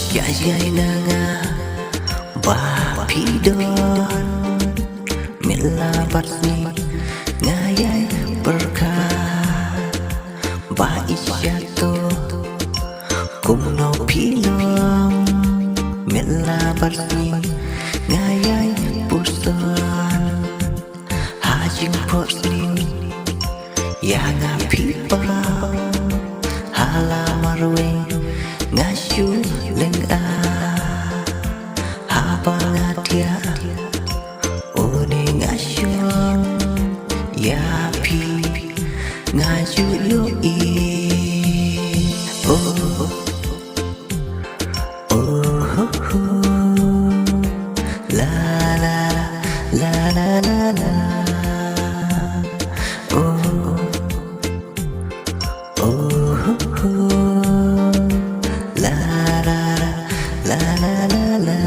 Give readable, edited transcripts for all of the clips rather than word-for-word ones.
Jajai nanga bapidon mila batni ngayai berkah ba isyato kumno pilong mila batni ngayai puston hajing posling yang apipa halamarwe ngasyu lenga haba ngadia one ngasyon ya pi ngaju yo i oh oh oh la la la la la la oh oh oh la la la la la la.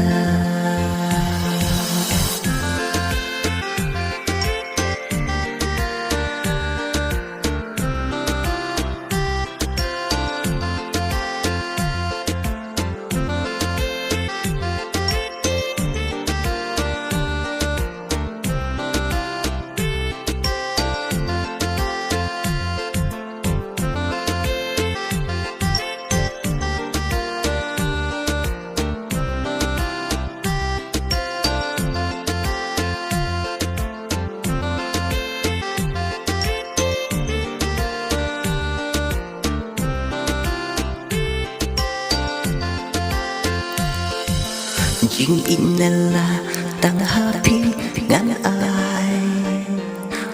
Jing inalla tang happy ngan ai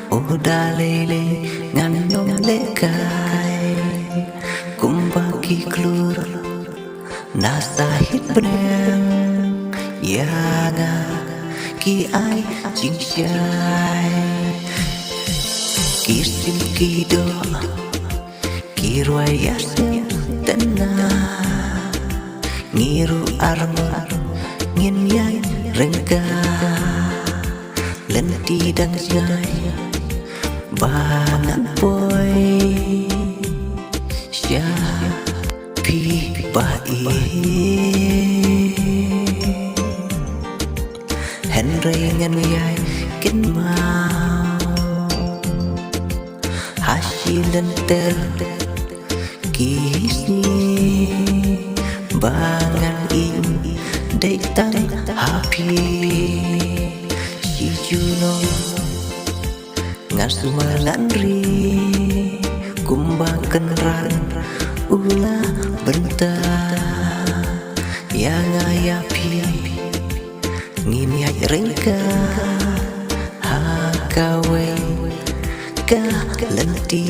oda lele ngan nom lekai kumbaki klur nasa hit brem yaga ki ai jing shai kisim kido ki royasnya tenang ngiru armor ngin yai rengga lenti dan jai bangan boy sya pi bai henry ngan yai kin mau hasilan ter kisni bangan in day tan happy si juno ngasumalan ri kumbakan ran ula bentar yang ayapi ngini ay rengka hakawe ka lenti